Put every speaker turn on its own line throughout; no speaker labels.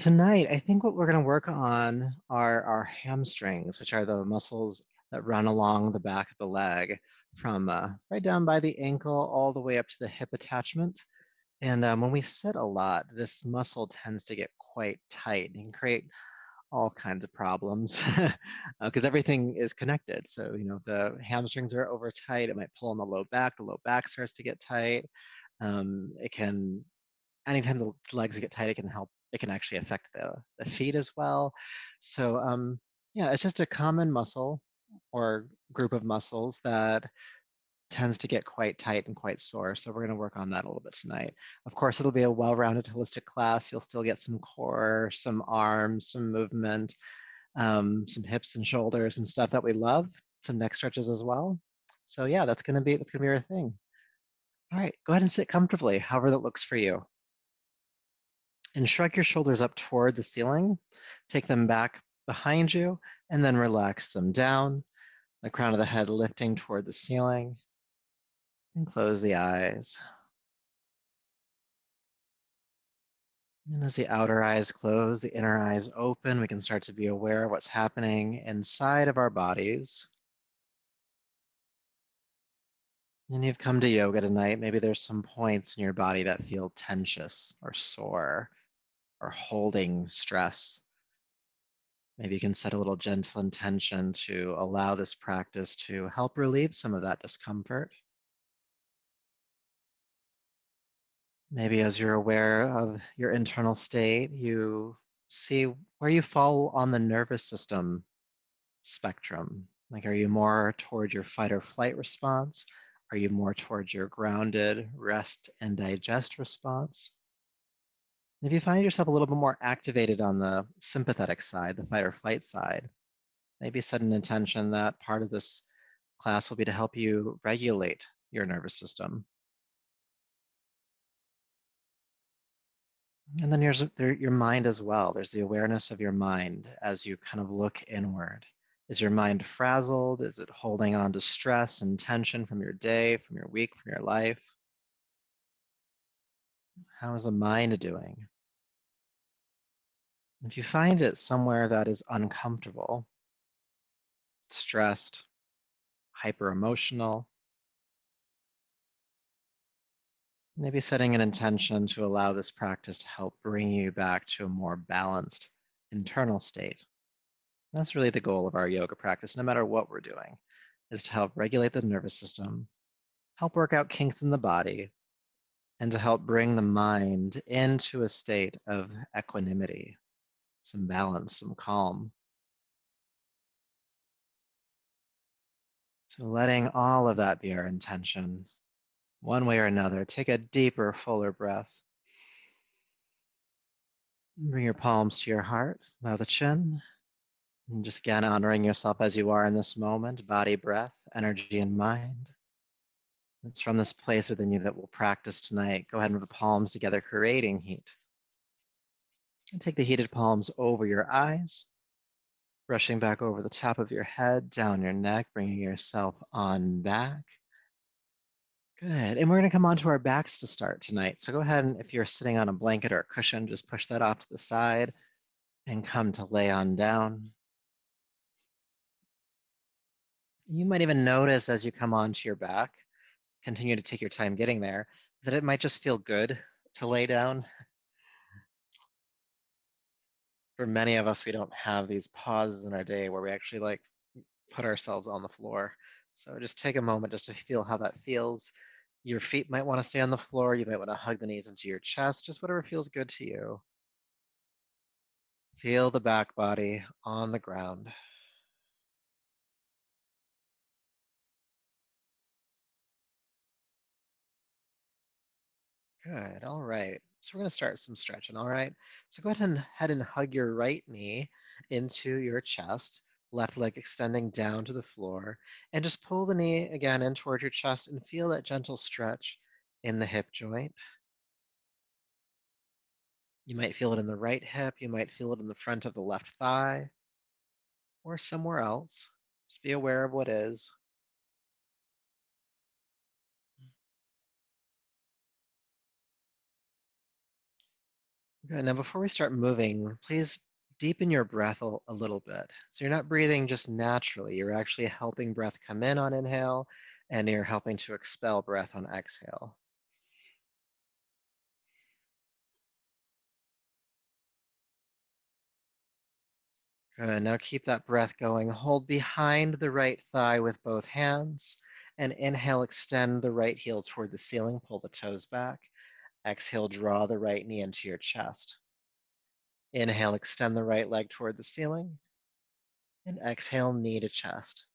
Tonight, I think what we're going to work on are our hamstrings, which are the muscles that run along the back of the leg from right down by the ankle all the way up to the hip attachment. And when we sit a lot, this muscle tends to get quite tight and create all kinds of problems because everything is connected. So, if the hamstrings are over tight, it might pull on the low back starts to get tight. It can anytime the legs get tight, it can actually affect the feet as well. So yeah, it's just a common muscle or group of muscles that tends to get quite tight and quite sore. So we're going to work on that a little bit tonight. Of course, it'll be a well-rounded holistic class. You'll still get some core, some arms, some movement, some hips and shoulders and stuff that we love, some neck stretches as well. So yeah, that's gonna be our thing. All right, go ahead and sit comfortably, however that looks for you. And shrug your shoulders up toward the ceiling. Take them back behind you, and then relax them down. The crown of the head lifting toward the ceiling. And close the eyes. And as the outer eyes close, the inner eyes open, we can start to be aware of what's happening inside of our bodies. And you've come to yoga tonight. Maybe there's some points in your body that feel tensious or sore or holding stress. Maybe you can set a little gentle intention to allow this practice to help relieve some of that discomfort. Maybe as you're aware of your internal state, you see where you fall on the nervous system spectrum. Like, are you more towards your fight or flight response? Are you more towards your grounded rest and digest response? If you find yourself a little bit more activated on the sympathetic side, the fight or flight side, maybe set an intention that part of this class will be to help you regulate your nervous system. And then there's your mind as well. There's the awareness of your mind as you kind of look inward. Is your mind frazzled? Is it holding on to stress and tension from your day, from your week, from your life? How is the mind doing? If you find it somewhere that is uncomfortable, stressed, hyper emotional, maybe setting an intention to allow this practice to help bring you back to a more balanced internal state. That's really the goal of our yoga practice, no matter what we're doing, is to help regulate the nervous system, help work out kinks in the body, and to help bring the mind into a state of equanimity, some balance, some calm. So letting all of that be our intention, one way or another. Take a deeper, fuller breath. Bring your palms to your heart, bow the chin, and just again honoring yourself as you are in this moment, body, breath, energy, and mind. It's from this place within you that we'll practice tonight. Go ahead and move the palms together, creating heat. And take the heated palms over your eyes, brushing back over the top of your head, down your neck, bringing yourself on back. Good. And we're going to come onto our backs to start tonight. So go ahead and if you're sitting on a blanket or a cushion, just push that off to the side and come to lay on down. You might even notice as you come onto your back, continue to take your time getting there, that it might just feel good to lay down. For many of us, we don't have these pauses in our day where we actually like put ourselves on the floor. So just take a moment just to feel how that feels. Your feet might want to stay on the floor. You might want to hug the knees into your chest, just whatever feels good to you. Feel the back body on the ground. Good. All right. So we're going to start some stretching. All right. So go ahead and hug your right knee into your chest, left leg extending down to the floor, and just pull the knee again in toward your chest and feel that gentle stretch in the hip joint. You might feel it in the right hip. You might feel it in the front of the left thigh or somewhere else. Just be aware of what is. Good. Now, before we start moving, please deepen your breath a little bit. So you're not breathing just naturally. You're actually helping breath come in on inhale, and you're helping to expel breath on exhale. Good. Now keep that breath going. Hold behind the right thigh with both hands, and inhale, extend the right heel toward the ceiling. Pull the toes back. Exhale, draw the right knee into your chest. Inhale, extend the right leg toward the ceiling, and exhale, knee to chest.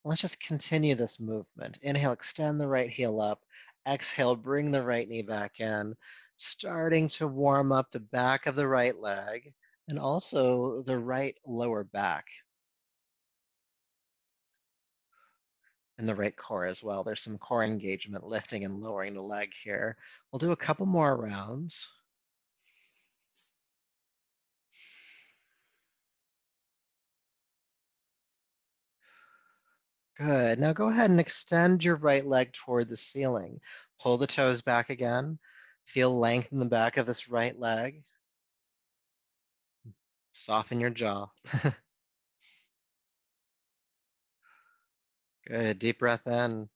Let's just continue this movement. Inhale, extend the right heel up. Exhale, bring the right knee back in, starting to warm up the back of the right leg and also the right lower back and the right core as well. There's some core engagement, lifting and lowering the leg here. We'll do a couple more rounds. Good. Now go ahead and extend your right leg toward the ceiling. Pull the toes back again. Feel length in the back of this right leg. Soften your jaw. Good. Deep breath in.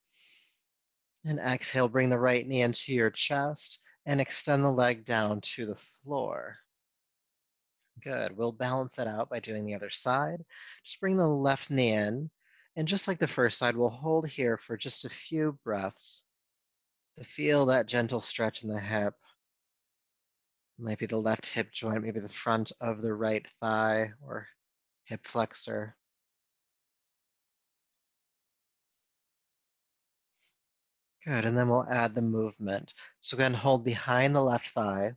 And exhale, bring the right knee into your chest and extend the leg down to the floor. Good. We'll balance it out by doing the other side. Just bring the left knee in. And just like the first side, we'll hold here for just a few breaths to feel that gentle stretch in the hip. Might be the left hip joint, maybe the front of the right thigh or hip flexor. Good. And then we'll add the movement. So again, hold behind the left thigh.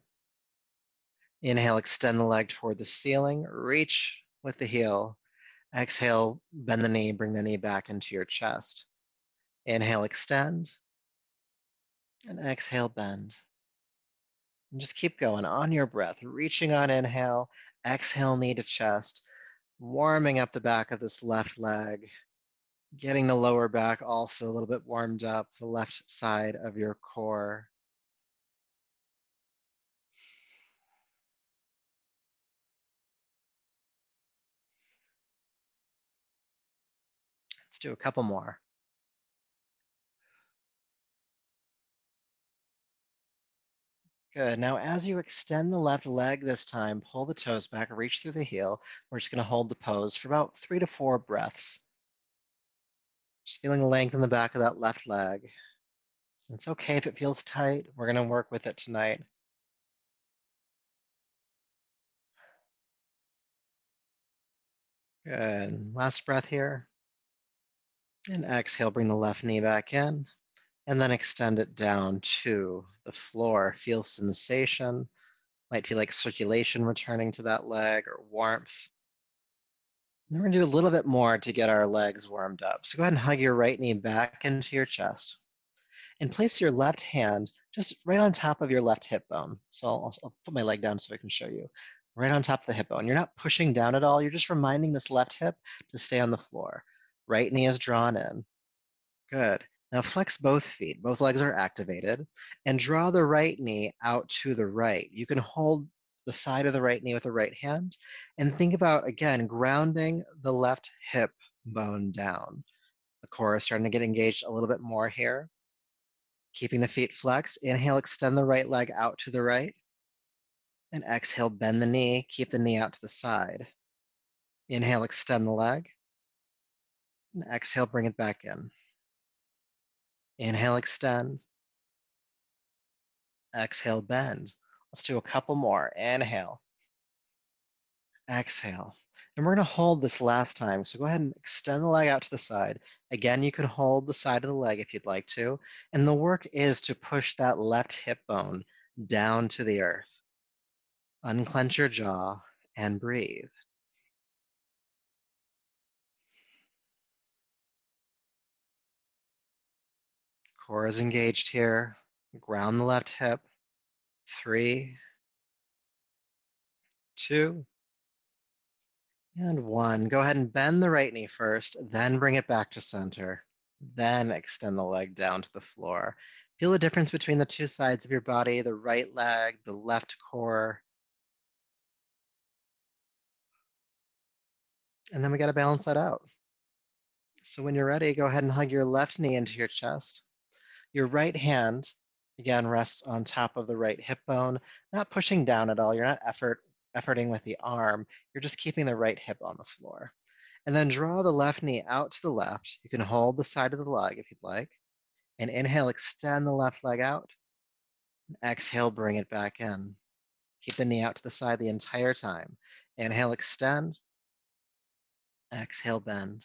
Inhale, extend the leg toward the ceiling. Reach with the heel. Exhale, bend the knee, bring the knee back into your chest. Inhale, extend. And exhale, bend. And just keep going on your breath, reaching on inhale, exhale, knee to chest, warming up the back of this left leg, getting the lower back also a little bit warmed up, the left side of your core. Let's do a couple more. Good. Now, as you extend the left leg this time, pull the toes back, reach through the heel. We're just going to hold the pose for about 3 to 4 breaths. Just feeling the length in the back of that left leg. It's okay if it feels tight. We're going to work with it tonight. Good. Last breath here. And exhale, bring the left knee back in. And then extend it down to the floor. Feel sensation. Might feel like circulation returning to that leg or warmth. And we're going to do a little bit more to get our legs warmed up. So go ahead and hug your right knee back into your chest and place your left hand just right on top of your left hip bone. So I'll put my leg down so I can show you. Right on top of the hip bone. You're not pushing down at all. You're just reminding this left hip to stay on the floor. Right knee is drawn in. Good. Now flex both feet. Both legs are activated. And draw the right knee out to the right. You can hold the side of the right knee with the right hand and think about, again, grounding the left hip bone down. The core is starting to get engaged a little bit more here. Keeping the feet flexed. Inhale, extend the right leg out to the right. And exhale, bend the knee. Keep the knee out to the side. Inhale, extend the leg. And exhale, bring it back in. Inhale, extend. Exhale, bend. Let's do a couple more. Inhale. Exhale. And we're going to hold this last time. So go ahead and extend the leg out to the side. Again, you can hold the side of the leg if you'd like to. And the work is to push that left hip bone down to the earth. Unclench your jaw and breathe. Core is engaged here. Ground the left hip. 3, 2, and 1. Go ahead and bend the right knee first, then bring it back to center. Then extend the leg down to the floor. Feel the difference between the two sides of your body, the right leg, the left core. And then we got to balance that out. So when you're ready, go ahead and hug your left knee into your chest. Your right hand, again, rests on top of the right hip bone, not pushing down at all. You're not efforting with the arm. You're just keeping the right hip on the floor. And then draw the left knee out to the left. You can hold the side of the leg if you'd like. And inhale, extend the left leg out. And exhale, bring it back in. Keep the knee out to the side the entire time. Inhale, extend. Exhale, bend.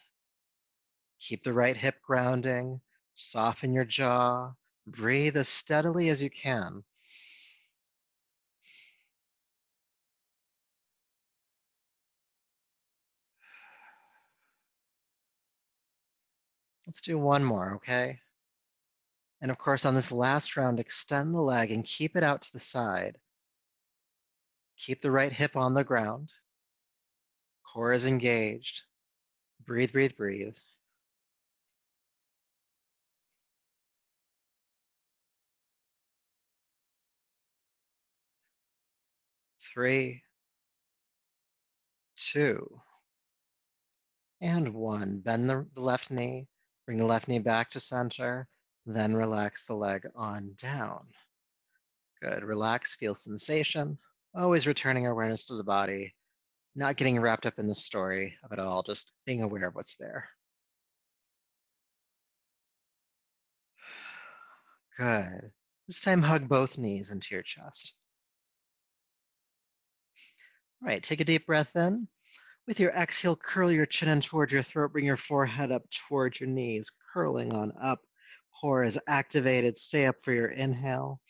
Keep the right hip grounding. Soften your jaw. Breathe as steadily as you can. Let's do one more, okay? And of course, on this last round, extend the leg and keep it out to the side. Keep the right hip on the ground. Core is engaged. Breathe, breathe, breathe. 3, 2, and 1. Bend the left knee. Bring the left knee back to center. Then relax the leg on down. Good. Relax, feel sensation. Always returning awareness to the body. Not getting wrapped up in the story of it all, just being aware of what's there. Good. This time, hug both knees into your chest. All right, take a deep breath in. With your exhale, curl your chin in toward your throat. Bring your forehead up toward your knees, curling on up. Core is activated. Stay up for your inhale.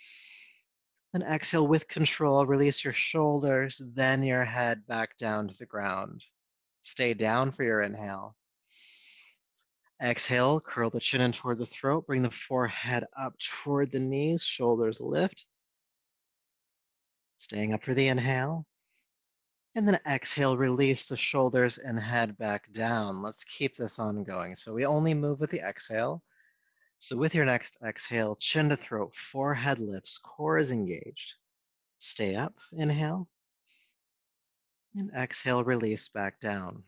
Then exhale with control. Release your shoulders, then your head back down to the ground. Stay down for your inhale. Exhale, curl the chin in toward the throat. Bring the forehead up toward the knees. Shoulders lift. Staying up for the inhale. And then exhale, release the shoulders and head back down. Let's keep this ongoing. So we only move with the exhale. So with your next exhale, chin to throat, forehead lifts, core is engaged. Stay up, inhale. And exhale, release back down.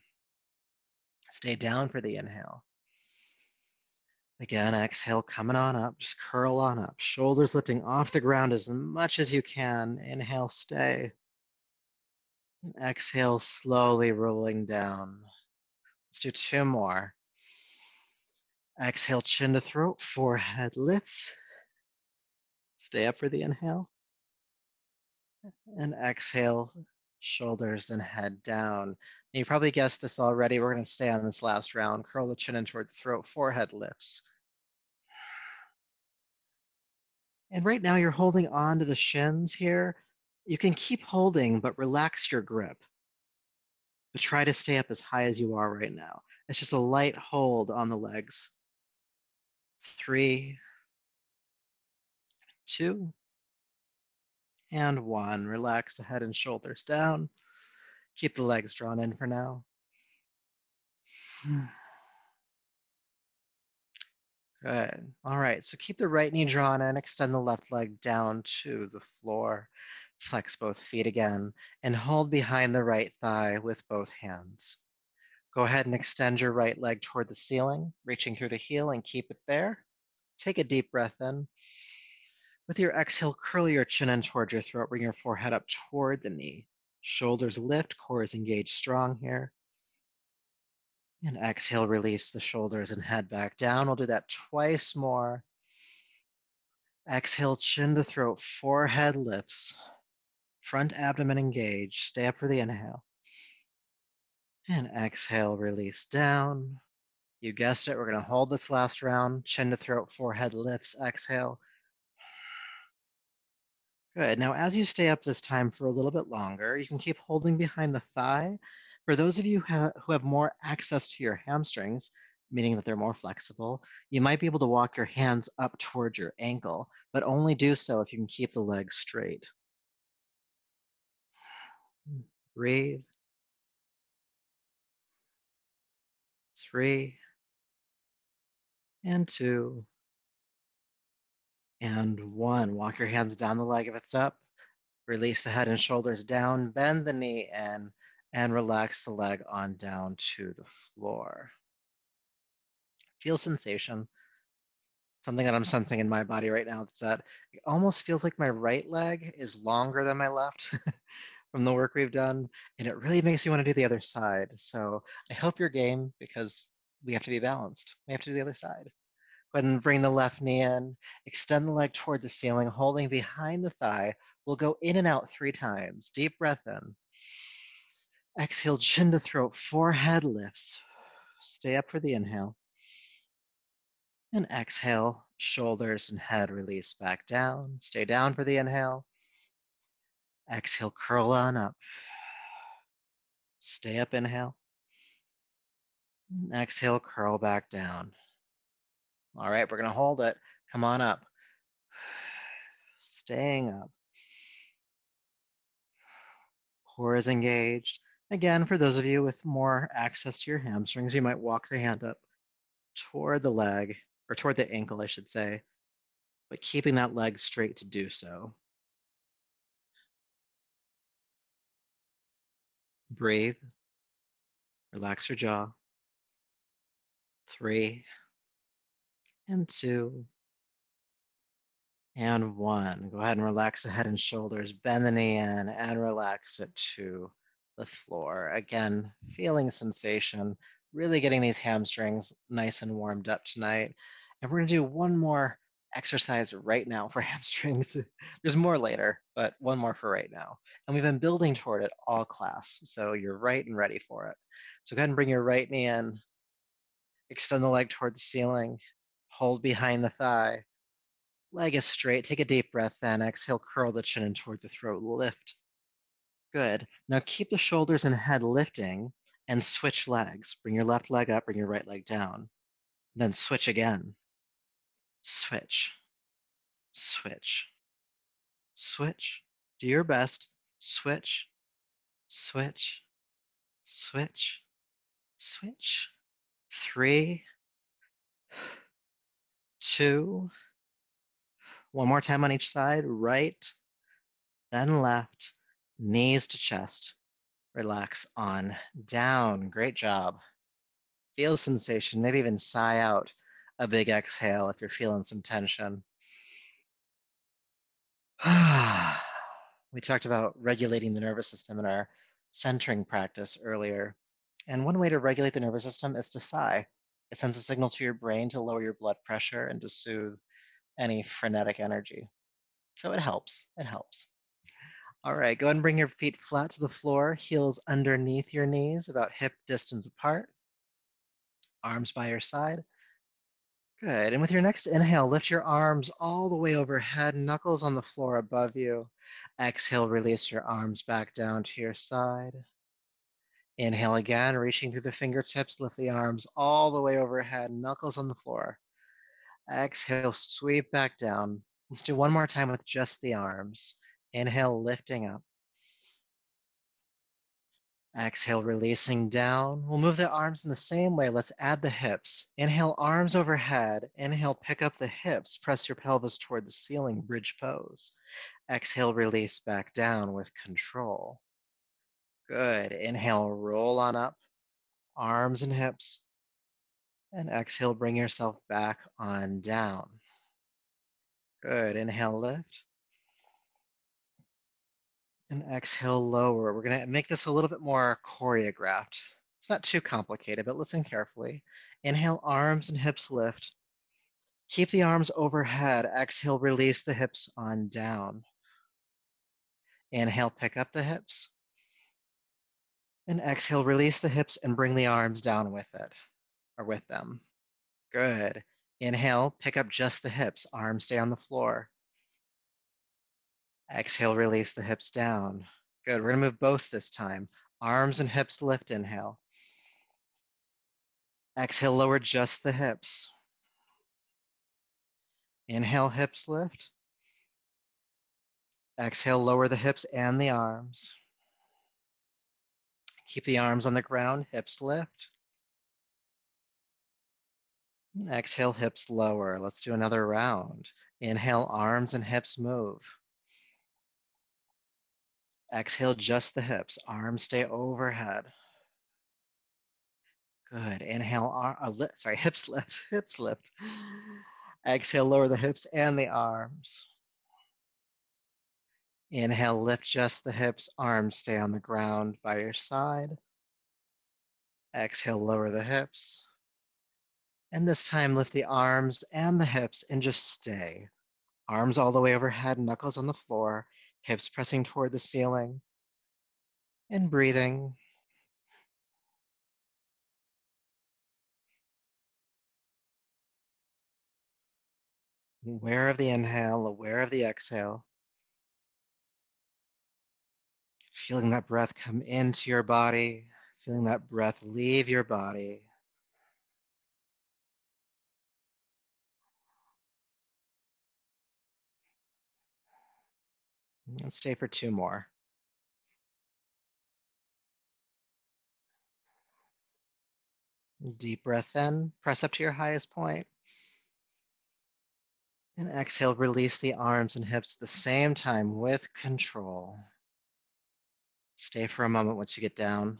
Stay down for the inhale. Again, exhale, coming on up, just curl on up. Shoulders lifting off the ground as much as you can. Inhale, stay. And exhale, slowly rolling down. Let's do 2 more. Exhale, chin to throat, forehead lifts. Stay up for the inhale. And exhale, shoulders, then head down. And you probably guessed this already. We're going to stay on this last round. Curl the chin in toward the throat, forehead lifts. And right now you're holding on to the shins here. You can keep holding, but relax your grip. But try to stay up as high as you are right now. It's just a light hold on the legs. 3, 2, and 1. Relax the head and shoulders down. Keep the legs drawn in for now. Good. All right, so keep the right knee drawn in, extend the left leg down to the floor. Flex both feet again, and hold behind the right thigh with both hands. Go ahead and extend your right leg toward the ceiling, reaching through the heel, and keep it there. Take a deep breath in. With your exhale, curl your chin in toward your throat, bring your forehead up toward the knee. Shoulders lift, core is engaged strong here. And exhale, release the shoulders and head back down. We'll do that twice more. Exhale, chin to throat, forehead lifts, front abdomen engaged. Stay up for the inhale. And exhale, release down. You guessed it, we're going to hold this last round. Chin to throat, forehead lifts, exhale. Good. Now, as you stay up this time for a little bit longer, you can keep holding behind the thigh. For those of you who have more access to your hamstrings, meaning that they're more flexible, you might be able to walk your hands up towards your ankle, but only do so if you can keep the legs straight. Breathe. 3, and 2, and 1. Walk your hands down the leg if it's up. Release the head and shoulders down. Bend the knee in. and relax the leg on down to the floor. Feel sensation. Something that I'm sensing in my body right now is that it almost feels like my right leg is longer than my left from the work we've done, and it really makes me want to do the other side. So I hope you're game because we have to be balanced. We have to do the other side. Go ahead and bring the left knee in, extend the leg toward the ceiling, holding behind the thigh. We'll go in and out 3 times. Deep breath in. Exhale, chin to throat, forehead lifts. Stay up for the inhale. And exhale, shoulders and head release back down. Stay down for the inhale. Exhale, curl on up. Stay up, inhale. And exhale, curl back down. All right, we're going to hold it. Come on up. Staying up. Core is engaged. Again, for those of you with more access to your hamstrings, you might walk the hand up toward the leg, or toward the ankle, I should say, but keeping that leg straight to do so. Breathe. Relax your jaw. 3 and 2 and 1. Go ahead and relax the head and shoulders. Bend the knee in and relax it to the floor. Again, feeling sensation, really getting these hamstrings nice and warmed up tonight. And we're going to do one more exercise right now for hamstrings. There's more later, but one more for right now. And we've been building toward it all class. So you're right and ready for it. So go ahead and bring your right knee in, extend the leg toward the ceiling, hold behind the thigh. Leg is straight. Take a deep breath then. Exhale, curl the chin in toward the throat. Lift. Good. Now keep the shoulders and head lifting and switch legs. Bring your left leg up, bring your right leg down. Then switch again. Switch. Switch. Switch. Do your best. Switch. Switch. Switch. Switch. 3, 2. One more time on each side. Right, then left. Knees to chest. Relax on down. Great job. Feel sensation. Maybe even sigh out a big exhale if you're feeling some tension. We talked about regulating the nervous system in our centering practice earlier. And one way to regulate the nervous system is to sigh. It sends a signal to your brain to lower your blood pressure and to soothe any frenetic energy. So it helps. It helps. All right, go ahead and bring your feet flat to the floor, heels underneath your knees, about hip distance apart, arms by your side. Good. And with your next inhale, lift your arms all the way overhead, knuckles on the floor above you. Exhale, release your arms back down to your side. Inhale again, reaching through the fingertips, lift the arms all the way overhead, knuckles on the floor. Exhale, sweep back down. Let's do one more time with just the arms. Inhale, lifting up. Exhale, releasing down. We'll move the arms in the same way. Let's add the hips. Inhale, arms overhead. Inhale, pick up the hips. Press your pelvis toward the ceiling, bridge pose. Exhale, release back down with control. Good. Inhale, roll on up, arms and hips. And exhale, bring yourself back on down. Good. Inhale, lift. And exhale, lower. We're going to make this a little bit more choreographed. It's not too complicated, but listen carefully. Inhale, arms and hips lift. Keep the arms overhead. Exhale, release the hips on down. Inhale, pick up the hips. And exhale, release the hips and bring the arms down with it, or with them. Good. Inhale, pick up just the hips. Arms stay on the floor. Exhale, release the hips down. Good. We're going to move both this time. Arms and hips lift. Inhale. Exhale, lower just the hips. Inhale, hips lift. Exhale, lower the hips and the arms. Keep the arms on the ground, hips lift. Exhale, hips lower. Let's do another round. Inhale, arms and hips move. Exhale, just the hips. Arms stay overhead. Good. Inhale, hips lift, hips lift. Exhale, lower the hips and the arms. Inhale, lift just the hips. Arms stay on the ground by your side. Exhale, lower the hips. And this time, lift the arms and the hips and just stay. Arms all the way overhead, knuckles on the floor, hips pressing toward the ceiling. And breathing. Aware of the inhale, aware of the exhale. Feeling that breath come into your body, feeling that breath leave your body. And stay for 2 more. Deep breath in, press up to your highest point. And exhale, release the arms and hips at the same time with control. Stay for a moment once you get down.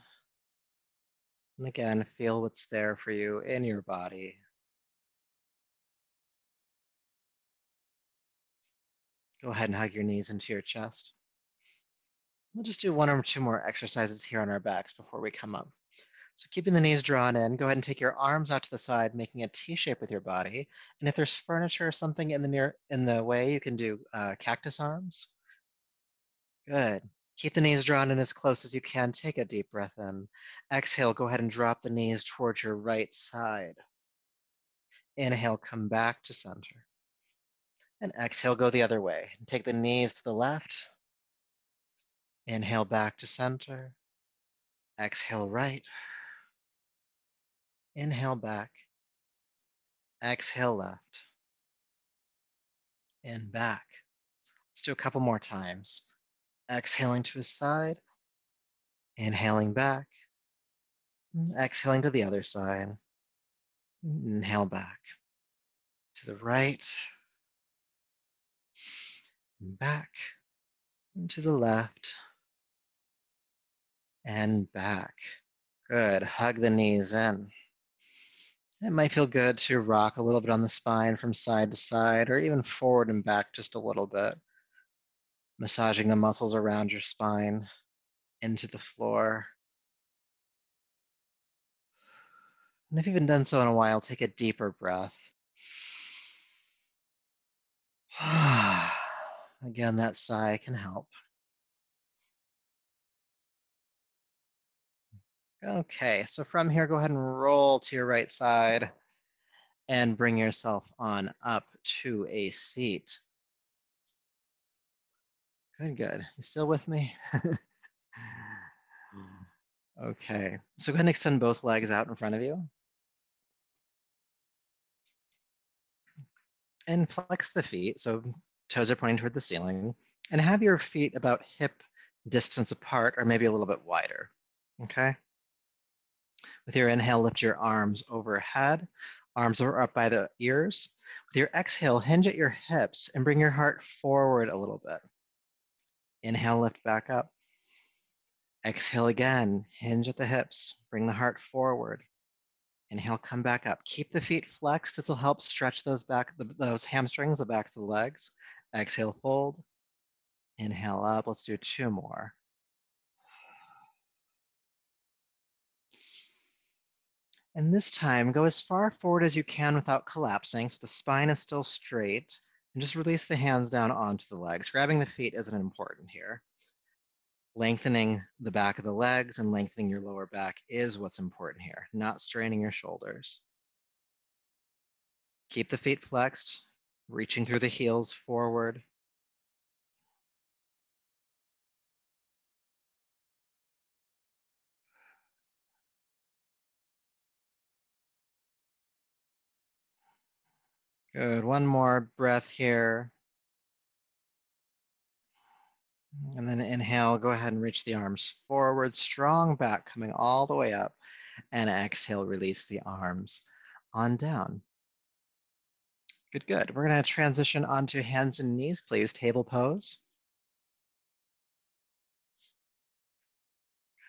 And again, feel what's there for you in your body. Go ahead and hug your knees into your chest. We'll just do 1 or 2 more exercises here on our backs before we come up. So keeping the knees drawn in, go ahead and take your arms out to the side, making a T shape with your body. And if there's furniture or something in the way, you can do cactus arms. Good. Keep the knees drawn in as close as you can. Take a deep breath in. Exhale, go ahead and drop the knees towards your right side. Inhale, come back to center. And exhale, go the other way. Take the knees to the left. Inhale, back to center. Exhale, right. Inhale, back. Exhale, left. And back. Let's do a couple more times. Exhaling to his side. Inhaling back. Exhaling to the other side. Inhale back. To the right. Back. And to the left. And back. Good. Hug the knees in. It might feel good to rock a little bit on the spine from side to side, or even forward and back just a little bit. Massaging the muscles around your spine into the floor. And if you haven't done so in a while, take a deeper breath. Again, that sigh can help. Okay, so from here, go ahead and roll to your right side and bring yourself on up to a seat. Good, good. You still with me? Okay, so go ahead and extend both legs out in front of you. And flex the feet, so toes are pointing toward the ceiling. And have your feet about hip distance apart or maybe a little bit wider, okay? With your inhale, lift your arms overhead. Arms are up by the ears. With your exhale, hinge at your hips and bring your heart forward a little bit. Inhale, lift back up. Exhale again, hinge at the hips. Bring the heart forward. Inhale, come back up. Keep the feet flexed. This will help stretch those hamstrings, the backs of the legs. Exhale, fold. Inhale up. Let's do 2 more. And this time, go as far forward as you can without collapsing, so the spine is still straight, and just release the hands down onto the legs. Grabbing the feet isn't important here. Lengthening the back of the legs and lengthening your lower back is what's important here, not straining your shoulders. Keep the feet flexed, reaching through the heels forward. Good. One more breath here. And then inhale, go ahead and reach the arms forward, strong back coming all the way up. And exhale, release the arms on down. Good, good. We're going to transition onto hands and knees, please. Table pose.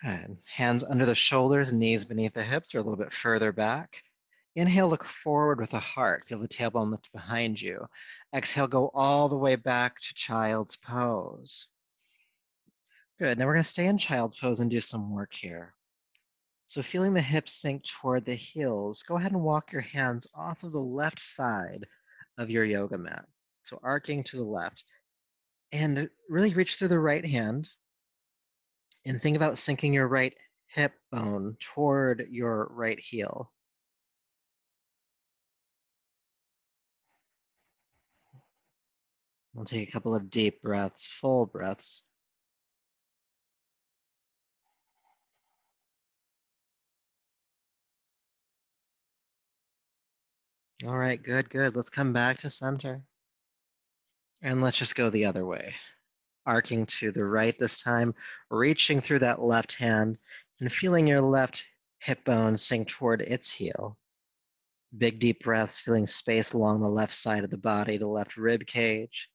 Good. Hands under the shoulders, knees beneath the hips or a little bit further back. Inhale, look forward with the heart. Feel the tailbone lift behind you. Exhale, go all the way back to child's pose. Good. Now we're going to stay in child's pose and do some work here. So feeling the hips sink toward the heels, go ahead and walk your hands off of the left side of your yoga mat. So arcing to the left. And really reach through the right hand and think about sinking your right hip bone toward your right heel. We'll take a couple of deep breaths, full breaths. All right, good, good. Let's come back to center. And let's just go the other way. Arcing to the right this time, reaching through that left hand and feeling your left hip bone sink toward its heel. Big deep breaths, feeling space along the left side of the body, the left rib cage.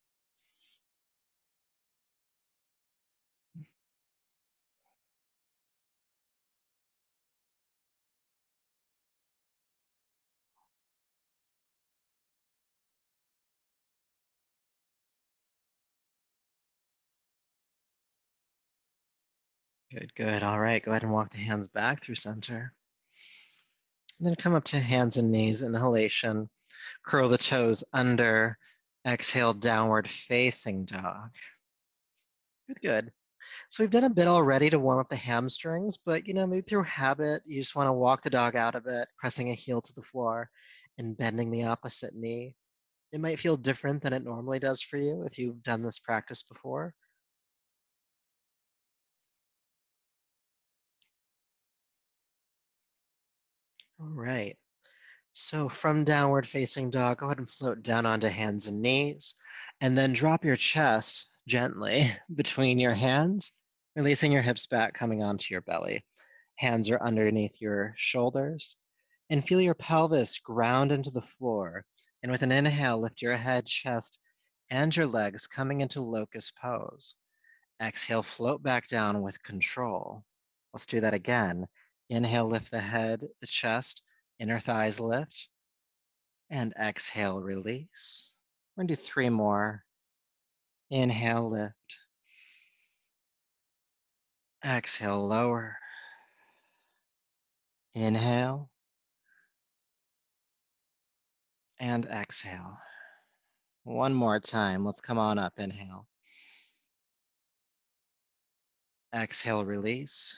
Good, good. All right, go ahead and walk the hands back through center. And then come up to hands and knees, inhalation. Curl the toes under. Exhale, downward facing dog. Good, good. So we've done a bit already to warm up the hamstrings, but maybe through habit, you just want to walk the dog out a bit, pressing a heel to the floor and bending the opposite knee. It might feel different than it normally does for you if you've done this practice before. All right. So from downward facing dog, go ahead and float down onto hands and knees, and then drop your chest gently between your hands, releasing your hips back, coming onto your belly. Hands are underneath your shoulders, and feel your pelvis ground into the floor. And with an inhale, lift your head, chest, and your legs coming into locust pose. Exhale, float back down with control. Let's do that again. Inhale, lift the head, the chest, inner thighs lift. And exhale, release. We're going to do 3 more. Inhale, lift. Exhale, lower. Inhale. And exhale. One more time. Let's come on up. Inhale. Exhale, release.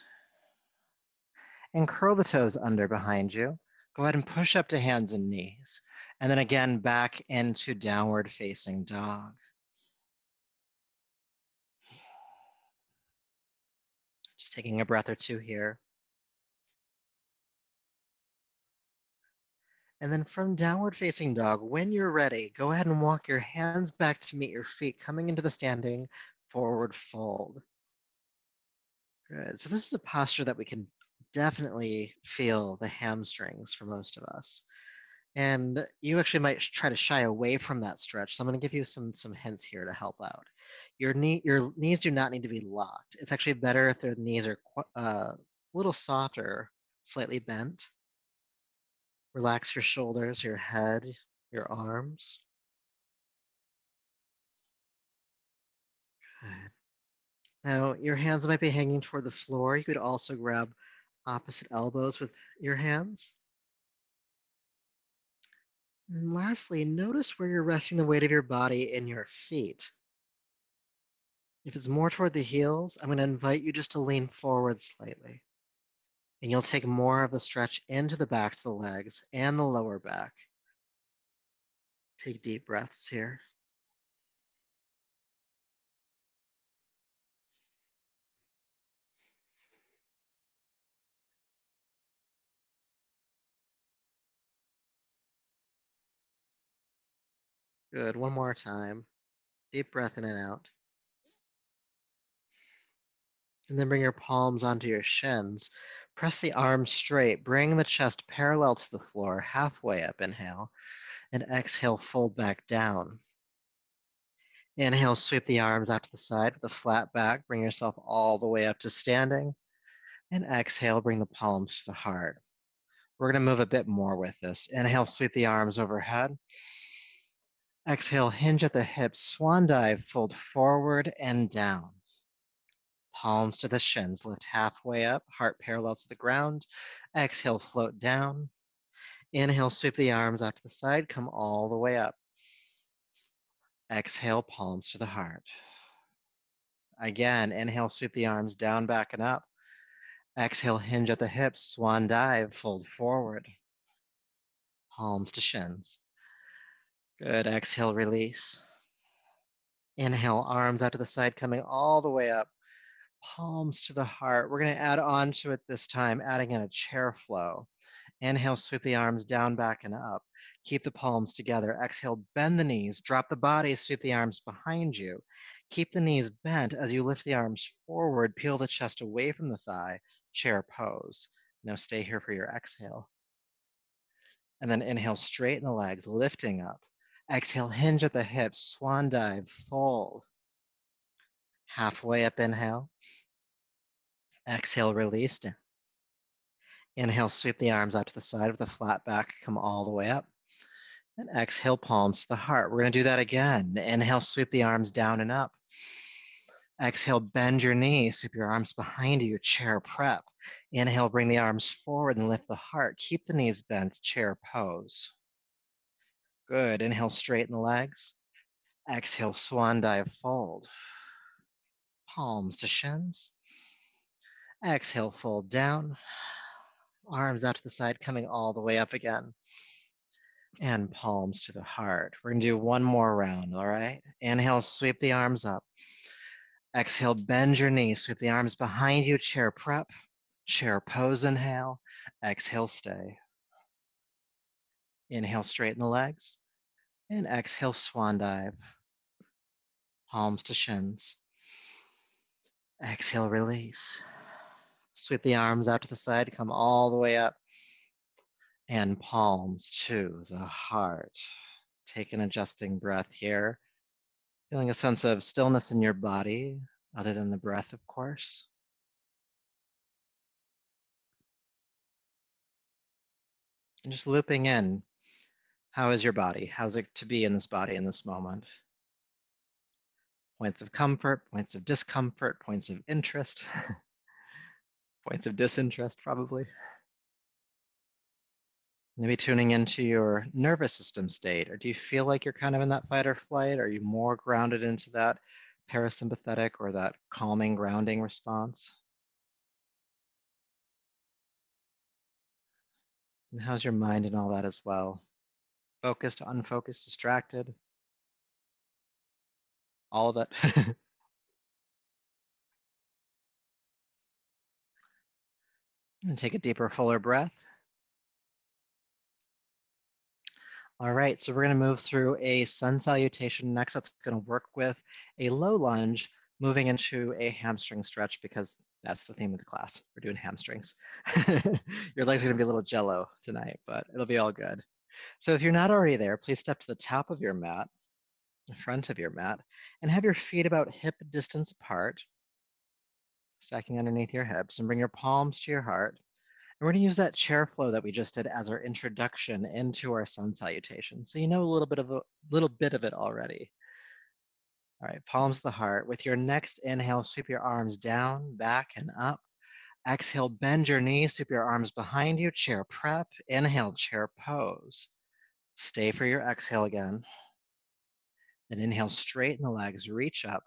And curl the toes under behind you. Go ahead and push up to hands and knees. And then again, back into downward facing dog. Just taking a breath or two here. And then from downward facing dog, when you're ready, go ahead and walk your hands back to meet your feet, coming into the standing forward fold. Good. So this is a posture that we can definitely feel the hamstrings for most of us. And you actually might try to shy away from that stretch. So I'm going to give you some hints here to help out. Your knees do not need to be locked. It's actually better if their knees are a little softer, slightly bent. Relax your shoulders, your head, your arms. Good. Now, your hands might be hanging toward the floor. You could also grab opposite elbows with your hands. And lastly, notice where you're resting the weight of your body in your feet. If it's more toward the heels, I'm going to invite you just to lean forward slightly. And you'll take more of the stretch into the backs of the legs and the lower back. Take deep breaths here. Good. One more time. Deep breath in and out. And then bring your palms onto your shins. Press the arms straight. Bring the chest parallel to the floor, halfway up. Inhale. And exhale, fold back down. Inhale, sweep the arms out to the side with a flat back. Bring yourself all the way up to standing. And exhale, bring the palms to the heart. We're going to move a bit more with this. Inhale, sweep the arms overhead. Exhale, hinge at the hips, swan dive, fold forward and down. Palms to the shins, lift halfway up, heart parallel to the ground. Exhale, float down. Inhale, sweep the arms out to the side, come all the way up. Exhale, palms to the heart. Again, inhale, sweep the arms down, back, and up. Exhale, hinge at the hips, swan dive, fold forward. Palms to shins. Good, exhale, release. Inhale, arms out to the side, coming all the way up. Palms to the heart. We're going to add on to it this time, adding in a chair flow. Inhale, sweep the arms down, back, and up. Keep the palms together. Exhale, bend the knees. Drop the body, sweep the arms behind you. Keep the knees bent as you lift the arms forward. Peel the chest away from the thigh. Chair pose. Now stay here for your exhale. And then inhale, straighten the legs, lifting up. Exhale, hinge at the hips, swan dive, fold. Halfway up, inhale. Exhale, release. Inhale, sweep the arms out to the side with a flat back, come all the way up. And exhale, palms to the heart. We're going to do that again. Inhale, sweep the arms down and up. Exhale, bend your knees, sweep your arms behind you, chair prep. Inhale, bring the arms forward and lift the heart. Keep the knees bent, chair pose. Good. Inhale, straighten the legs. Exhale, swan dive, fold. Palms to shins. Exhale, fold down. Arms out to the side, coming all the way up again. And palms to the heart. We're going to do one more round, all right? Inhale, sweep the arms up. Exhale, bend your knees, sweep the arms behind you, chair prep, chair pose, inhale. Exhale, stay. Inhale, straighten the legs. And exhale, swan dive. Palms to shins. Exhale, release. Sweep the arms out to the side, come all the way up. And palms to the heart. Take an adjusting breath here. Feeling a sense of stillness in your body, other than the breath, of course. And just looping in. How is your body? How's it to be in this body in this moment? Points of comfort, points of discomfort, points of interest, points of disinterest, probably. Maybe tuning into your nervous system state, or do you feel like you're kind of in that fight or flight? Are you more grounded into that parasympathetic or that calming, grounding response? And how's your mind and all that as well? Focused, unfocused, distracted? All of it? And take a deeper, fuller breath. All right, so we're going to move through a sun salutation next. That's going to work with a low lunge, moving into a hamstring stretch because that's the theme of the class. We're doing hamstrings. Your legs are going to be a little jello tonight, but it'll be all good. So if you're not already there, please step to the top of your mat, the front of your mat, and have your feet about hip distance apart, stacking underneath your hips, and bring your palms to your heart. And we're going to use that chair flow that we just did as our introduction into our sun salutation. So you know a little bit of it already. All right, palms to the heart. With your next inhale, sweep your arms down, back, and up. Exhale, bend your knees, sweep your arms behind you, chair prep. Inhale, chair pose. Stay for your exhale again. Then inhale, straighten the legs, reach up.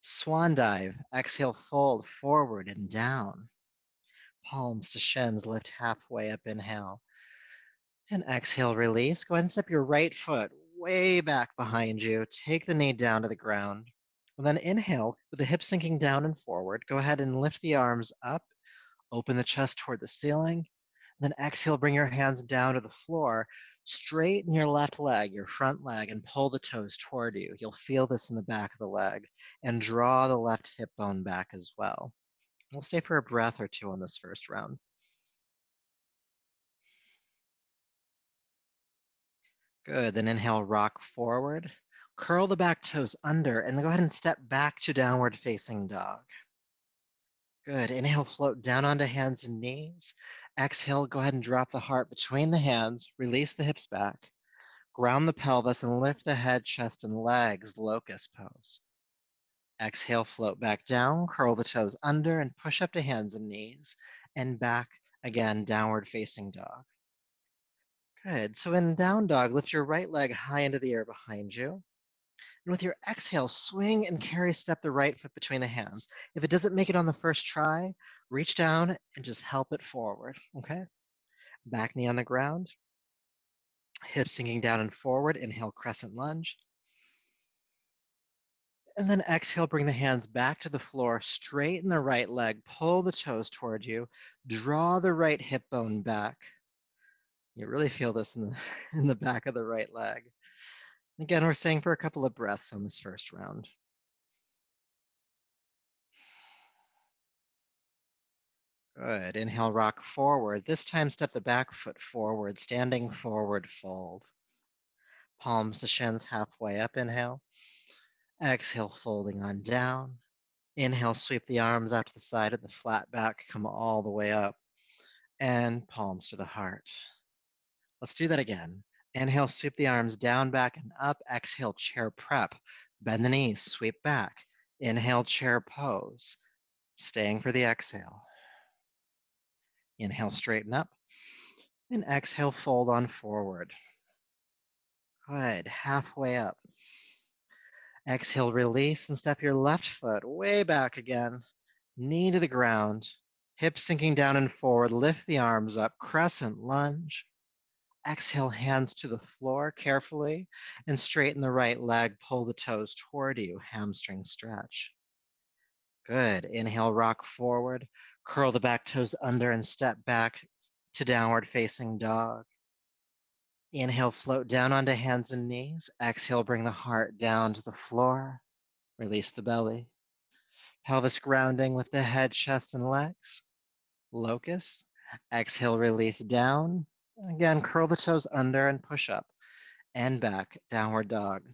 Swan dive. Exhale, fold forward and down. Palms to shins, lift halfway up, inhale. And exhale, release. Go ahead and step your right foot way back behind you. Take the knee down to the ground. And then inhale with the hips sinking down and forward. Go ahead and lift the arms up. Open the chest toward the ceiling. And then exhale, bring your hands down to the floor. Straighten your left leg, your front leg, and pull the toes toward you. You'll feel this in the back of the leg. And draw the left hip bone back as well. We'll stay for a breath or two on this first round. Good, then inhale, rock forward. Curl the back toes under, and then go ahead and step back to downward facing dog. Good. Inhale, float down onto hands and knees. Exhale, go ahead and drop the heart between the hands. Release the hips back. Ground the pelvis and lift the head, chest, and legs, locust pose. Exhale, float back down, curl the toes under, and push up to hands and knees. And back again, downward facing dog. Good. So in down dog, lift your right leg high into the air behind you. And with your exhale, swing and carry step the right foot between the hands. If it doesn't make it on the first try, reach down and just help it forward, okay? Back knee on the ground, hips sinking down and forward. Inhale, crescent lunge. And then exhale, bring the hands back to the floor, straighten the right leg, pull the toes toward you, draw the right hip bone back. You really feel this in the back of the right leg. Again, we're staying for a couple of breaths on this first round. Good. Inhale, rock forward. This time, step the back foot forward, standing forward fold. Palms to shins halfway up. Inhale. Exhale, folding on down. Inhale, sweep the arms out to the side of the flat back, come all the way up. And palms to the heart. Let's do that again. Inhale, sweep the arms down, back, and up. Exhale, chair prep. Bend the knees, sweep back. Inhale, chair pose. Staying for the exhale. Inhale, straighten up. And exhale, fold on forward. Good. Halfway up. Exhale, release, and step your left foot way back again. Knee to the ground. Hips sinking down and forward. Lift the arms up. Crescent lunge. Exhale, hands to the floor carefully, and straighten the right leg. Pull the toes toward you. Hamstring stretch. Good. Inhale, rock forward. Curl the back toes under and step back to downward facing dog. Inhale, float down onto hands and knees. Exhale, bring the heart down to the floor. Release the belly. Pelvis grounding with the head, chest, and legs. Locust. Exhale, release down. Again, curl the toes under and push up. And back, downward dog.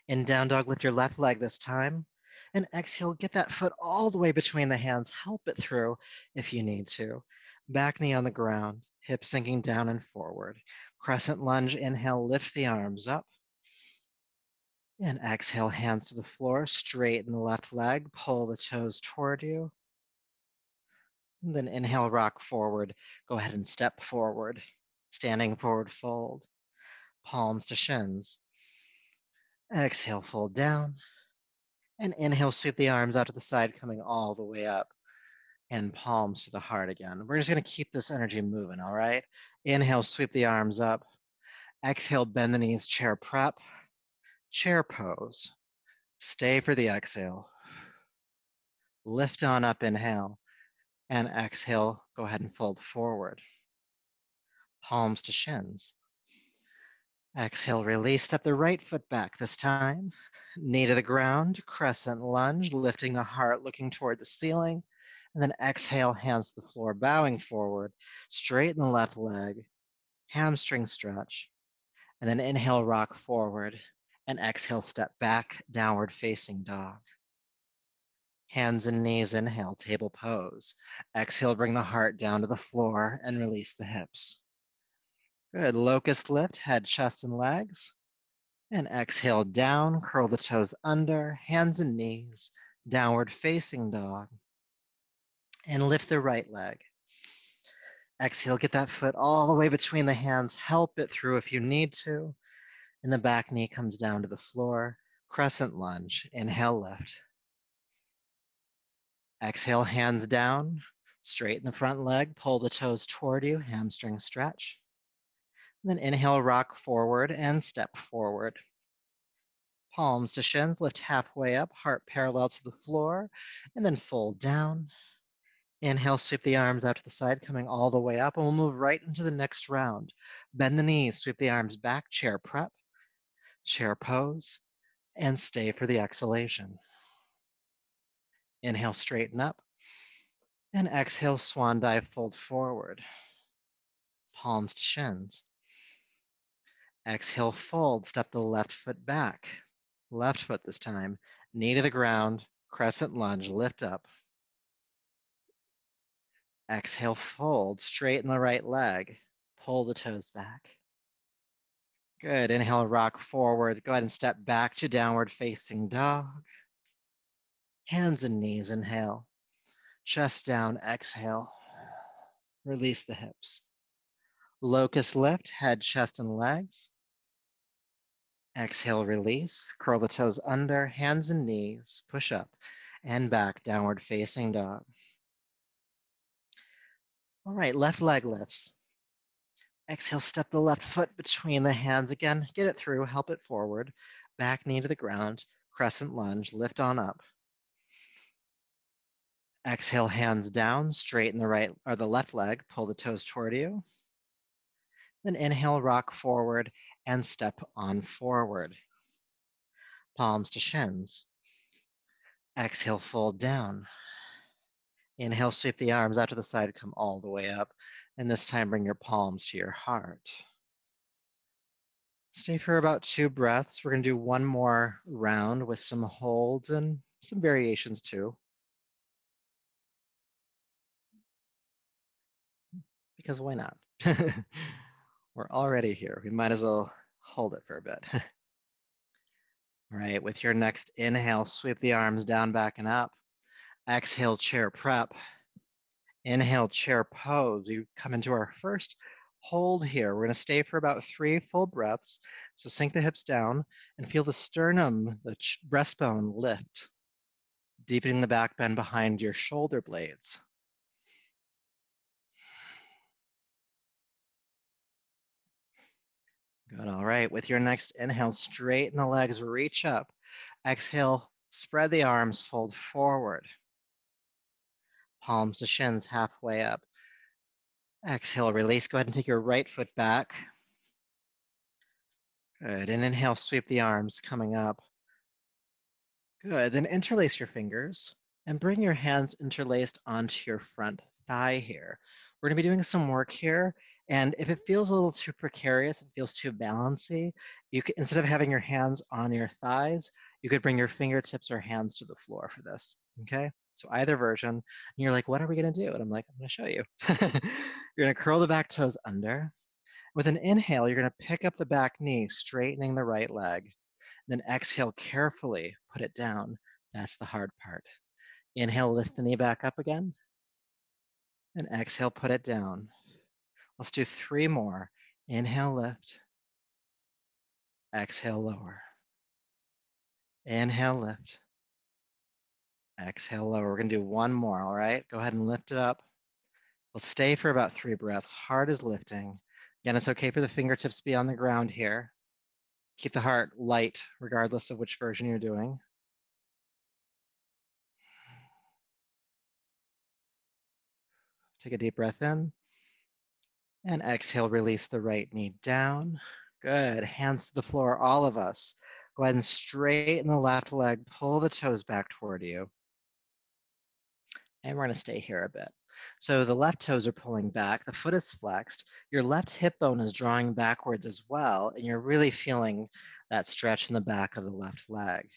In down dog, lift your left leg this time. And exhale, get that foot all the way between the hands. Help it through if you need to. Back knee on the ground, hips sinking down and forward. Crescent lunge, inhale, lift the arms up. And exhale, hands to the floor, straighten the left leg, pull the toes toward you. And then inhale, rock forward. Go ahead and step forward. Standing forward fold. Palms to shins. Exhale, fold down. And inhale, sweep the arms out to the side, coming all the way up. And palms to the heart again. We're just going to keep this energy moving, all right? Inhale, sweep the arms up. Exhale, bend the knees, chair prep. Chair pose. Stay for the exhale. Lift on up, inhale. And exhale, go ahead and fold forward. Palms to shins. Exhale, release, step the right foot back this time. Knee to the ground, crescent lunge, lifting the heart, looking toward the ceiling. And then exhale, hands to the floor, bowing forward. Straighten the left leg, hamstring stretch. And then inhale, rock forward. And exhale, step back, downward facing dog. Hands and knees, inhale, table pose. Exhale, bring the heart down to the floor and release the hips. Good. Locust lift, head, chest, and legs. And exhale down, curl the toes under, hands and knees, downward facing dog. And lift the right leg. Exhale, get that foot all the way between the hands. Help it through if you need to. And the back knee comes down to the floor. Crescent lunge. Inhale, lift. Exhale, hands down. Straighten the front leg. Pull the toes toward you. Hamstring stretch. And then inhale, rock forward and step forward. Palms to shins, lift halfway up, heart parallel to the floor, and then fold down. Inhale, sweep the arms out to the side, coming all the way up, and we'll move right into the next round. Bend the knees, sweep the arms back, chair prep, chair pose, and stay for the exhalation. Inhale, straighten up, and exhale, swan dive, fold forward. Palms to shins. Exhale, fold, step the left foot back. Left foot this time, knee to the ground, crescent lunge, lift up. Exhale, fold, straighten the right leg. Pull the toes back. Good. Inhale, rock forward. Go ahead and step back to downward facing dog. Hands and knees, inhale. Chest down, exhale. Release the hips. Locust lift, head, chest, and legs. Exhale, release. Curl the toes under, hands and knees. Push up and back, downward facing dog. All right, left leg lifts. Exhale, step the left foot between the hands again. Get it through, help it forward. Back knee to the ground, crescent lunge, lift on up. Exhale, hands down, straighten the right or the left leg, pull the toes toward you. Then inhale, rock forward and step on forward. Palms to shins. Exhale, fold down. Inhale, sweep the arms out to the side, come all the way up. And this time, bring your palms to your heart. Stay for about 2 breaths. We're going to do one more round with some holds and some variations too. Because why not? We're already here. We might as well hold it for a bit. All right, with your next inhale, sweep the arms down, back, and up. Exhale, chair prep. Inhale, chair pose. We come into our first hold here. We're going to stay for about 3 full breaths. So sink the hips down and feel the sternum, the breastbone lift, deepening the back bend behind your shoulder blades. Good. All right. With your next inhale, straighten the legs, reach up. Exhale, spread the arms, fold forward. Palms to shins, halfway up. Exhale, release. Go ahead and take your right foot back. Good. And inhale, sweep the arms, coming up. Good. Then interlace your fingers and bring your hands interlaced onto your front thigh here. We're going to be doing some work here. And if it feels a little too precarious, it feels too balancy, you could, instead of having your hands on your thighs, you could bring your fingertips or hands to the floor for this. Okay? So either version. And you're like, what are we going to do? And I'm like, I'm going to show you. You're going to curl the back toes under. With an inhale, you're going to pick up the back knee, straightening the right leg. Then exhale carefully, put it down. That's the hard part. Inhale, lift the knee back up again. And exhale, put it down. Let's do 3 more. Inhale, lift. Exhale, lower. Inhale, lift. Exhale, lower. We're going to do 1 more, all right? Go ahead and lift it up. Let's stay for about 3 breaths. Heart is lifting. Again, it's okay for the fingertips to be on the ground here. Keep the heart light, regardless of which version you're doing. Take a deep breath in. And exhale, release the right knee down. Good. Hands to the floor, all of us. Go ahead and straighten the left leg. Pull the toes back toward you. And we're going to stay here a bit. So the left toes are pulling back. The foot is flexed. Your left hip bone is drawing backwards as well. And you're really feeling that stretch in the back of the left leg.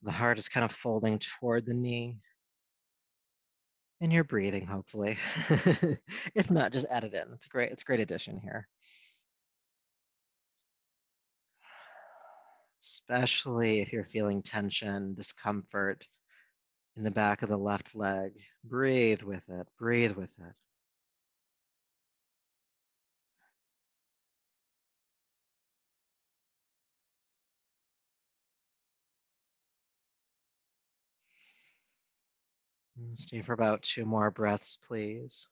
The heart is kind of folding toward the knee. And you're breathing, hopefully. If not, just add it in. It's a great addition here. Especially if you're feeling tension, discomfort in the back of the left leg. Breathe with it, breathe with it. Stay for about 2 more breaths, please.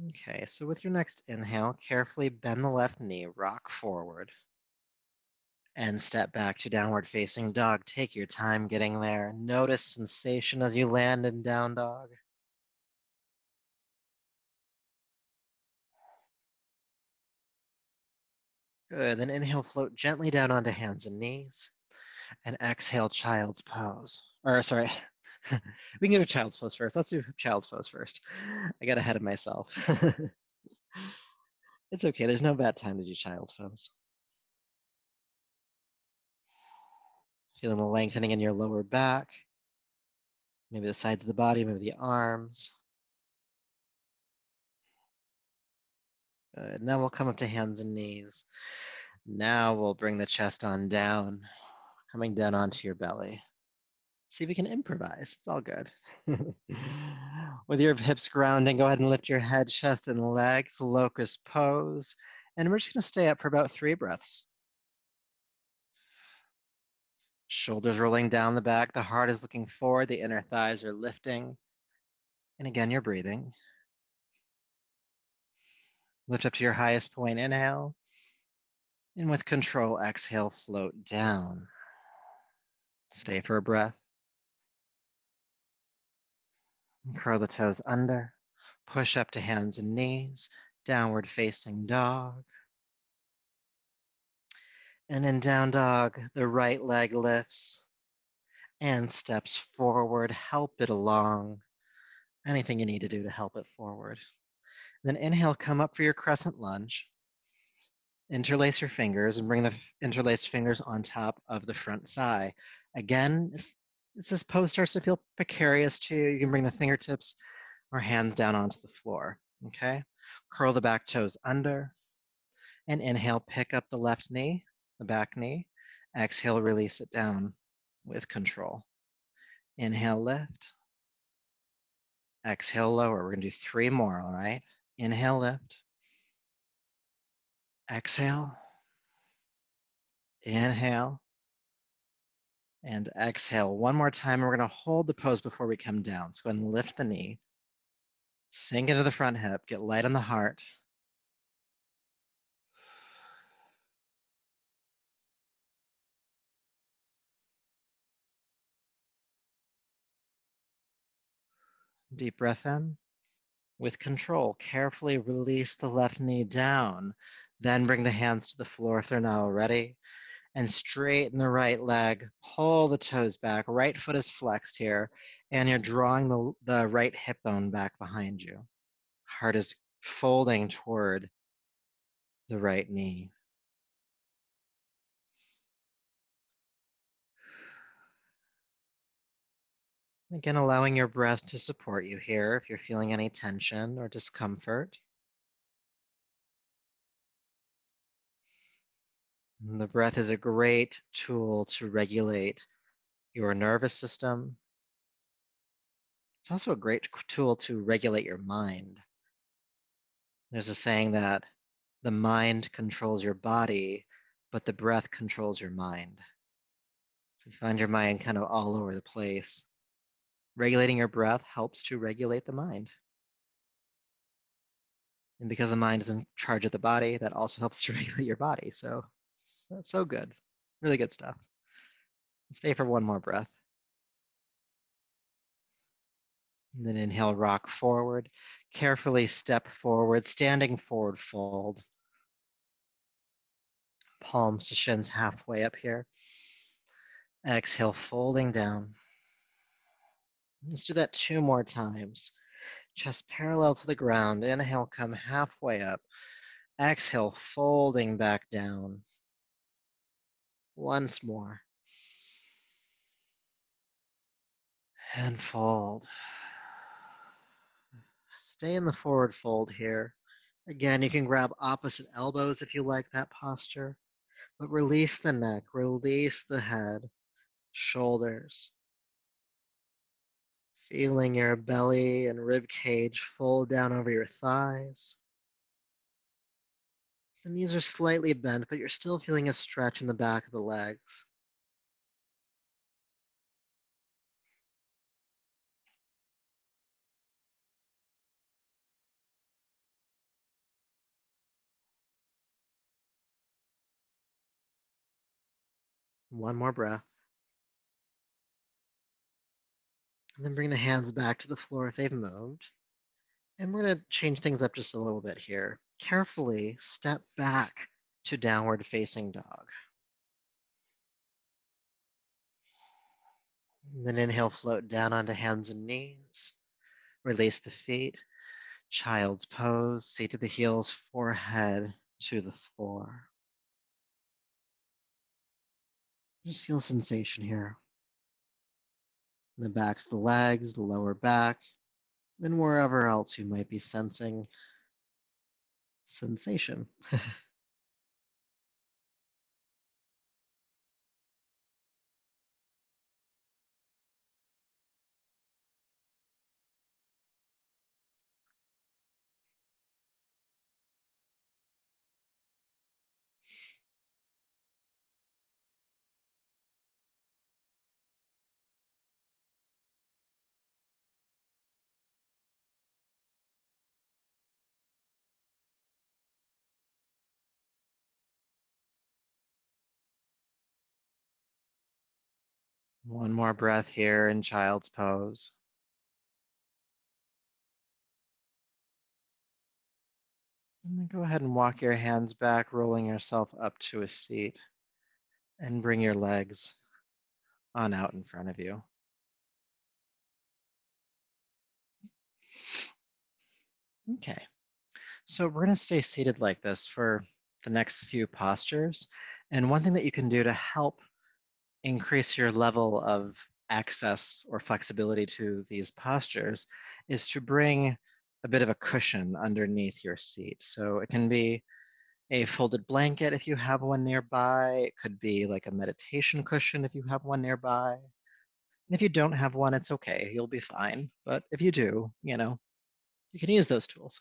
Okay, so with your next inhale, carefully bend the left knee, rock forward, and step back to downward facing dog. Take your time getting there. Notice sensation as you land in down dog. Good, then inhale, float gently down onto hands and knees, and exhale, child's pose. Or sorry, we can go to child's pose first. Let's do child's pose first. I got ahead of myself. It's okay, there's no bad time to do child's pose. Feeling the lengthening in your lower back, maybe the sides of the body, maybe the arms. Good. Now we'll come up to hands and knees. Now we'll bring the chest on down, coming down onto your belly. See if we can improvise. It's all good. With your hips grounding, go ahead and lift your head, chest, and legs, locust pose. And we're just going to stay up for about 3 breaths. Shoulders rolling down the back. The heart is looking forward. The inner thighs are lifting. And again, you're breathing. Lift up to your highest point. Inhale. And with control, exhale, float down. Stay for a breath. Curl the toes under. Push up to hands and knees. Downward facing dog. And in down dog, the right leg lifts and steps forward. Help it along. Anything you need to do to help it forward. Then inhale, come up for your crescent lunge. Interlace your fingers and bring the interlaced fingers on top of the front thigh. Again, if this pose starts to feel precarious to you, you can bring the fingertips or hands down onto the floor, okay? Curl the back toes under, and inhale, pick up the left knee, the back knee. Exhale, release it down with control. Inhale, lift. Exhale, lower. We're gonna do 3 more, all right? Inhale, lift. Exhale. Inhale. And exhale. One more time, and we're gonna hold the pose before we come down. So go ahead and lift the knee. Sink into the front hip, get light on the heart. Deep breath in. With control, carefully release the left knee down. Then bring the hands to the floor if they're not already. And straighten the right leg. Pull the toes back. Right foot is flexed here. And you're drawing the right hip bone back behind you. Heart is folding toward the right knee. Again, allowing your breath to support you here if you're feeling any tension or discomfort. And the breath is a great tool to regulate your nervous system. It's also a great tool to regulate your mind. There's a saying that the mind controls your body, but the breath controls your mind. So you find your mind kind of all over the place. Regulating your breath helps to regulate the mind. And because the mind is in charge of the body, that also helps to regulate your body. So that's so good. Really good stuff. Stay for 1 more breath. And then inhale, rock forward. Carefully step forward, standing forward fold. Palms to shins halfway up here. Exhale, folding down. Let's do that 2 more times. Chest parallel to the ground. Inhale, come halfway up. Exhale, folding back down. Once more. And fold. Stay in the forward fold here. Again, you can grab opposite elbows if you like that posture, but release the neck, release the head, shoulders. Feeling your belly and rib cage fold down over your thighs. The knees are slightly bent, but you're still feeling a stretch in the back of the legs. One more breath. And then bring the hands back to the floor if they've moved. And we're going to change things up just a little bit here. Carefully step back to downward facing dog. And then inhale, float down onto hands and knees. Release the feet. Child's pose, seat to the heels, forehead to the floor. Just feel sensation here. In the backs of the legs, the lower back, and wherever else you might be sensing sensation. One more breath here in child's pose. And then go ahead and walk your hands back, rolling yourself up to a seat, and bring your legs on out in front of you. Okay, so we're going to stay seated like this for the next few postures. And one thing that you can do to help increase your level of access or flexibility to these postures is to bring a bit of a cushion underneath your seat. So it can be a folded blanket if you have one nearby. It could be like a meditation cushion if you have one nearby. And if you don't have one, it's okay. You'll be fine. But if you do, you can use those tools.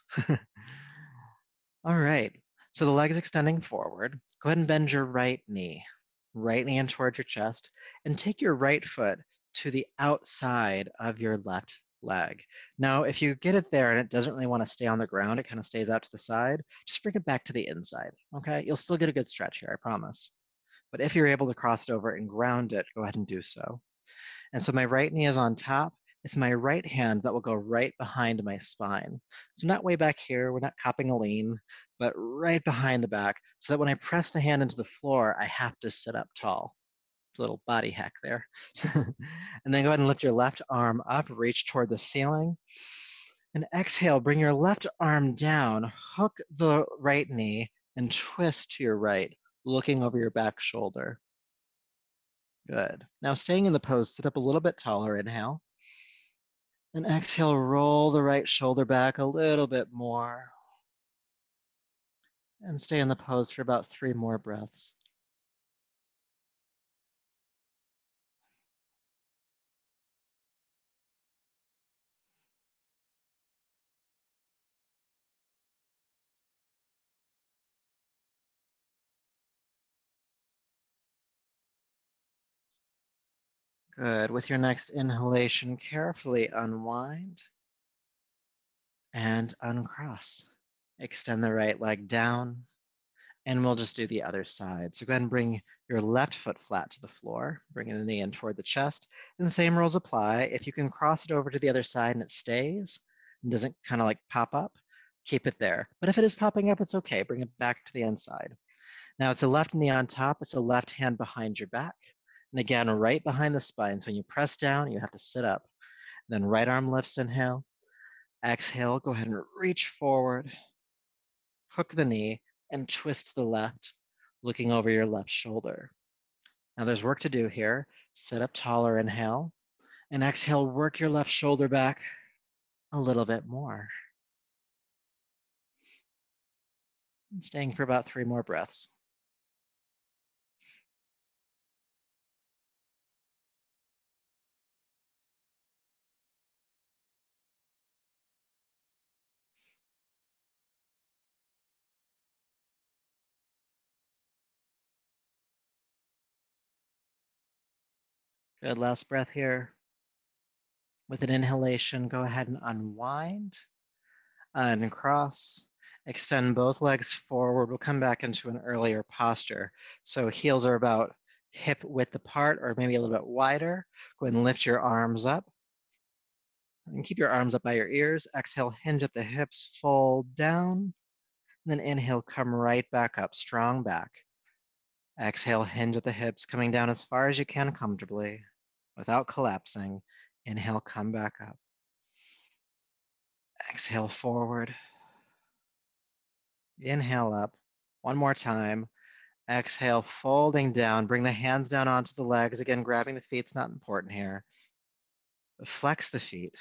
All right. So the leg's extending forward. Go ahead and bend your right knee in towards your chest, and take your right foot to the outside of your left leg. Now, if you get it there and it doesn't really want to stay on the ground, it kind of stays out to the side, just bring it back to the inside, okay? You'll still get a good stretch here, I promise. But if you're able to cross it over and ground it, go ahead and do so. And so my right knee is on top. It's my right hand that will go right behind my spine. So not way back here, we're not copping a lean, but right behind the back, so that when I press the hand into the floor, I have to sit up tall. It's a little body hack there. And then go ahead and lift your left arm up, reach toward the ceiling. And exhale, bring your left arm down, hook the right knee, and twist to your right, looking over your back shoulder. Good. Now staying in the pose, sit up a little bit taller, inhale. And exhale, roll the right shoulder back a little bit more. And stay in the pose for about 3 more breaths. Good. With your next inhalation, carefully unwind and uncross. Extend the right leg down, and we'll just do the other side. So go ahead and bring your left foot flat to the floor, bring the knee in toward the chest, and the same rules apply. If you can cross it over to the other side and it stays and doesn't kind of like pop up, keep it there. But if it is popping up, it's okay. Bring it back to the inside. Now it's a left knee on top, it's a left hand behind your back. And again, right behind the spine. So when you press down, you have to sit up. Then right arm lifts, inhale. Exhale, go ahead and reach forward, hook the knee, and twist to the left, looking over your left shoulder. Now there's work to do here. Sit up taller, inhale, and exhale, work your left shoulder back a little bit more. And staying for about 3 more breaths. Good, last breath here. With an inhalation, go ahead and unwind, uncross, extend both legs forward. We'll come back into an earlier posture. So heels are about hip width apart or maybe a little bit wider. Go ahead and lift your arms up and keep your arms up by your ears. Exhale, hinge at the hips, fold down. And then inhale, come right back up, strong back. Exhale, hinge at the hips, coming down as far as you can comfortably without collapsing. Inhale, come back up. Exhale, forward. Inhale up. One more time. Exhale, folding down. Bring the hands down onto the legs. Again, grabbing the feet's not important here. Flex the feet.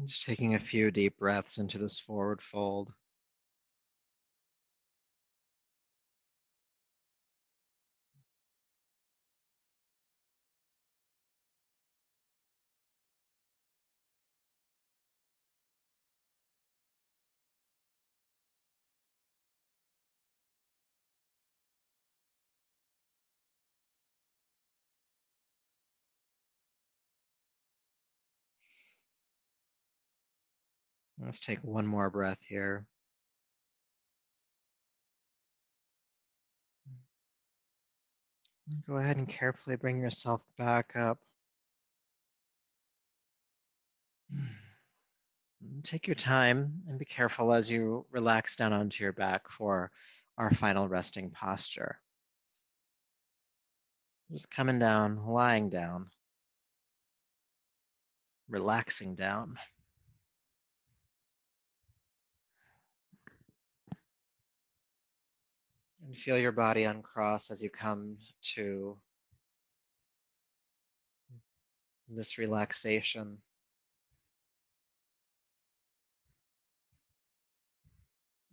Just taking a few deep breaths into this forward fold. Let's take one more breath here. Go ahead and carefully bring yourself back up. Take your time and be careful as you relax down onto your back for our final resting posture. Just coming down, lying down, relaxing down. And feel your body uncross as you come to this relaxation.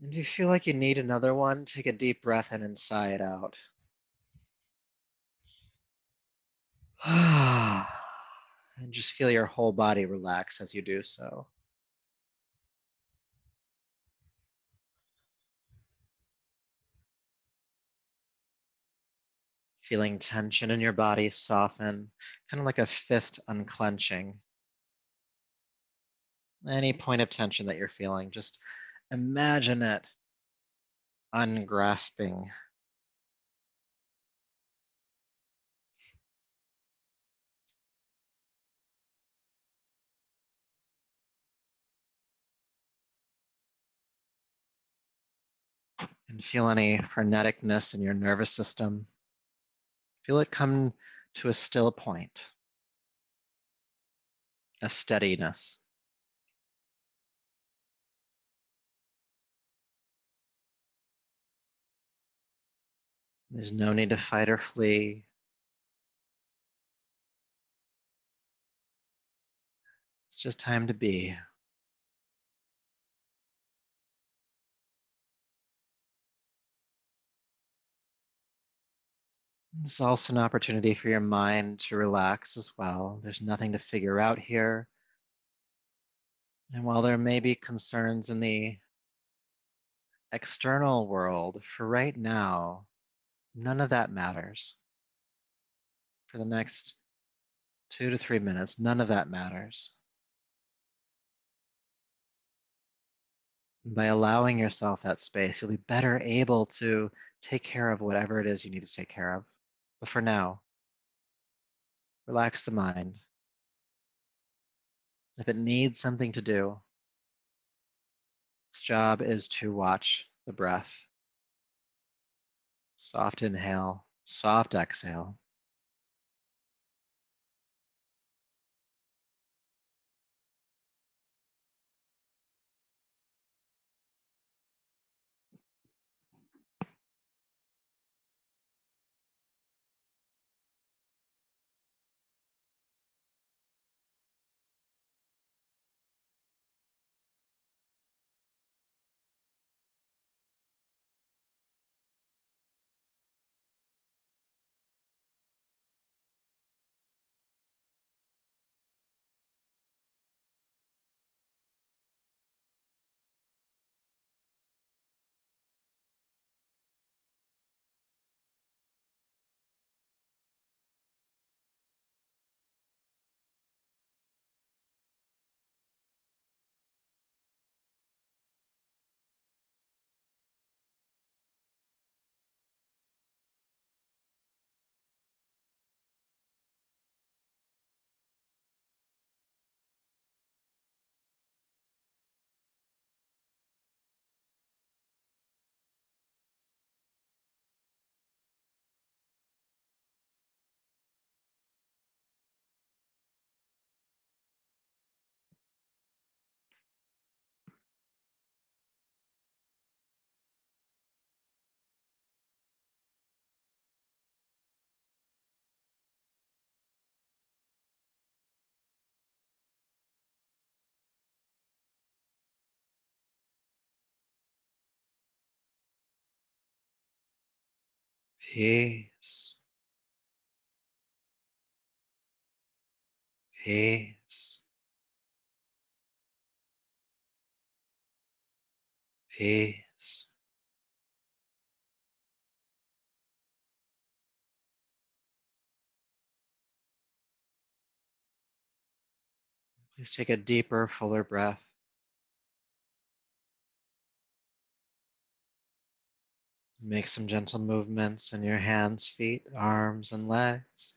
And if you feel like you need another one, take a deep breath in and sigh it out. And just feel your whole body relax as you do so. Feeling tension in your body soften, kind of like a fist unclenching. Any point of tension that you're feeling, just imagine it ungrasping. And feel any freneticness in your nervous system. Feel it come to a still point, a steadiness. There's no need to fight or flee. It's just time to be. It's also an opportunity for your mind to relax as well. There's nothing to figure out here. And while there may be concerns in the external world, for right now, none of that matters. For the next 2 to 3 minutes, none of that matters. By allowing yourself that space, you'll be better able to take care of whatever it is you need to take care of. But for now, relax the mind. If it needs something to do, its job is to watch the breath. Soft inhale, soft exhale. peace, peace, peace. Please take a deeper, fuller breath. Make some gentle movements in your hands, feet, arms, and legs.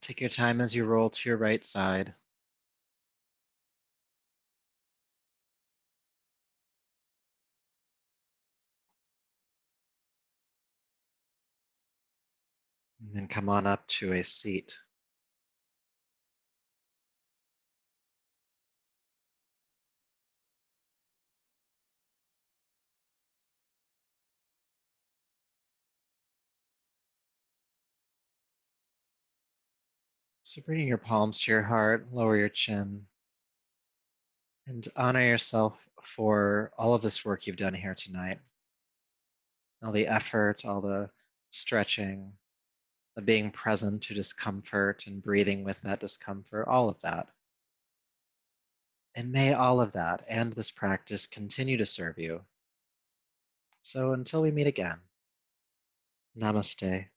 Take your time as you roll to your right side. And then come on up to a seat. So bringing your palms to your heart, lower your chin, and honor yourself for all of this work you've done here tonight. All the effort, all the stretching, the being present to discomfort and breathing with that discomfort, all of that. And may all of that and this practice continue to serve you. So until we meet again, namaste.